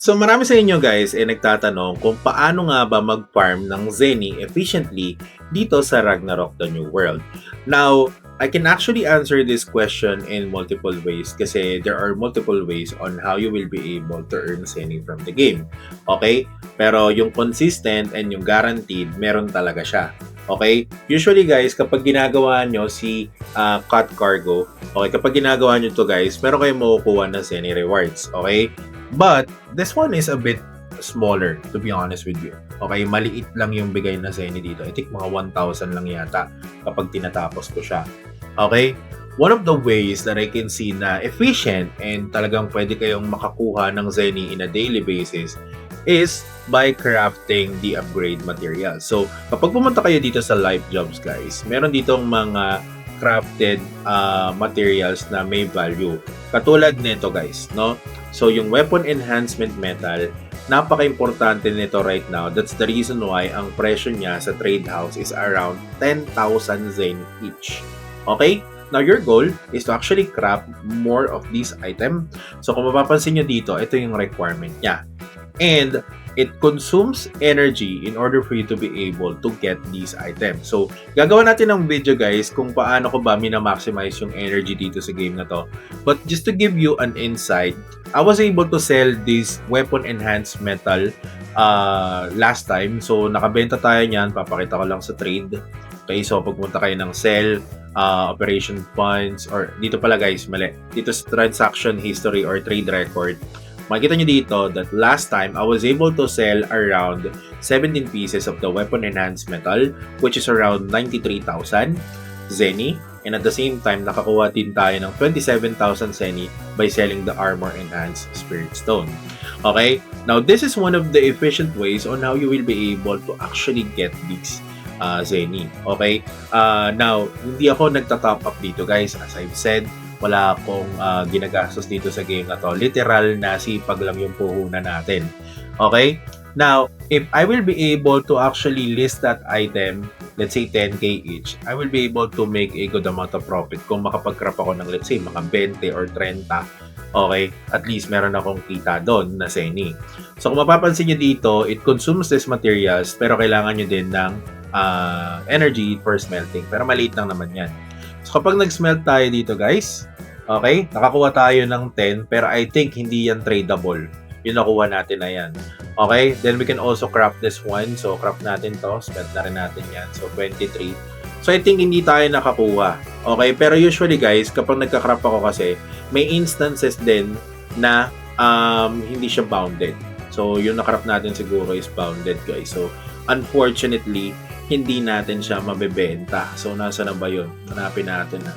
So marami sa inyo guys ay nagtatanong kung paano nga ba mag-farm ng Zenny efficiently dito sa Ragnarok The New World. Now, I can actually answer this question in multiple ways kasi there are multiple ways on how you will be able to earn Zenny from the game. Okay? Pero yung consistent and yung guaranteed, meron talaga siya. Okay? Usually guys, kapag ginagawa nyo si Cut Cargo, okay, kapag ginagawa nyo to guys, meron kayong makukuha na Zenny rewards. Okay? But this one is a bit smaller, to be honest with you. Okay, maliit lang yung bigay na Zenny dito. I think mga 1,000 lang yata kapag tinatapos ko siya. Okay? One of the ways that I can see na efficient and talagang pwede kayong makakuha ng Zenny in a daily basis is by crafting the upgrade material. So, kapag pumunta kayo dito sa live jobs guys, meron ditong mga crafted materials na may value. Katulad nito guys, no? So, yung weapon enhancement metal, napaka-importante nito right now. That's the reason why ang presyo niya sa trade house is around 10,000 Zen each. Okay? Now, your goal is to actually craft more of these items. So, kung mapapansin nyo dito, ito yung requirement niya. And it consumes energy in order for you to be able to get these items. So, gagawa natin ng video guys kung paano ko ba mina-maximize yung energy dito sa game na to. But just to give you an insight, I was able to sell this weapon enhanced metal last time. So, nakabenta tayo niyan. Papakita ko lang sa trade. Okay, so pagpunta kayo ng sell, operation funds, or dito pala guys, mali. Dito sa transaction history or trade record, makikita nyo dito that last time, I was able to sell around 17 pieces of the weapon enhanced metal, which is around 93,000 Zenny. And at the same time, nakakuha din tayo ng 27,000 Zenny by selling the armor enhanced spirit stone. Okay? Now, this is one of the efficient ways on how you will be able to actually get these Zenny. Okay? Now, hindi ako nagta-top up dito guys. As I've said, wala akong ginagastos dito sa game na to. Literal na sipag lang yung puhunan natin. Okay? Now, if I will be able to actually list that item, let's say 10k each, I will be able to make a good amount of profit kung makapag-crop ako ng let's say mga 20 or 30. Okay? At least meron akong kita doon na Zenny. So kung mapapansin nyo dito, it consumes these materials pero kailangan nyo din ng energy for smelting. Pero maliit lang naman yan. So kapag nag-smelt tayo dito guys, okay, nakakuha tayo ng 10 pero I think hindi yan tradable. Yung nakuha natin na yan. Okay, then we can also crop this one. So crop natin to, smelt na rin natin yan. So 23. So I think hindi tayo nakakuha. Okay, pero usually guys, kapag nagka-crop ako kasi, may instances din na hindi siya bounded. So yung nakrap natin siguro is bounded guys. So unfortunately, hindi natin siya mabebenta. So nasa na ba yun? Hanapin natin na.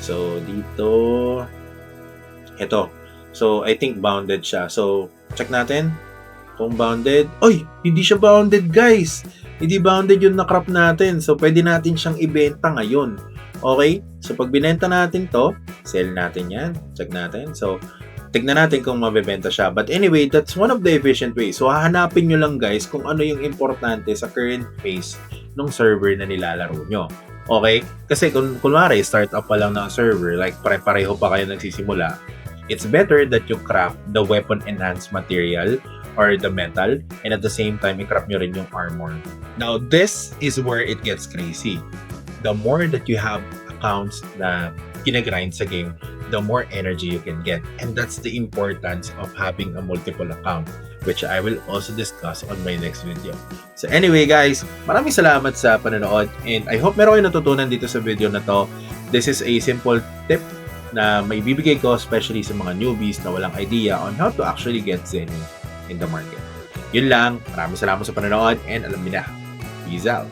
So dito, ito. So I think bounded siya. So check natin kung bounded. Oy, hindi siya bounded guys. Hindi bounded yung nakrap natin. So pwede natin siyang ibenta ngayon. Okay? So pag binenta natin to, sell natin yan. Check natin. So tignan natin kung mabebenta siya. But anyway, that's one of the efficient ways. So hahanapin nyo lang guys kung ano yung importante sa current phase ng server na nilalaro nyo. Okay? Kasi kung kunwari, start up pa lang ng server, like pare-pareho pa kayo nagsisimula, it's better that you craft the weapon enhanced material or the metal, and at the same time, i-craft nyo rin yung armor. Now, this is where it gets crazy. The more that you have accounts na ginagrind sa game, the more energy you can get. And that's the importance of having a multiple account, which I will also discuss on my next video. So anyway guys, maraming salamat sa panonood, and I hope meron kayo natutunan dito sa video na to. This is a simple tip na may bibigay ko especially sa mga newbies na walang idea on how to actually get Zenny in the market. Yun lang, maraming salamat sa panonood, and alam niyo na, peace out!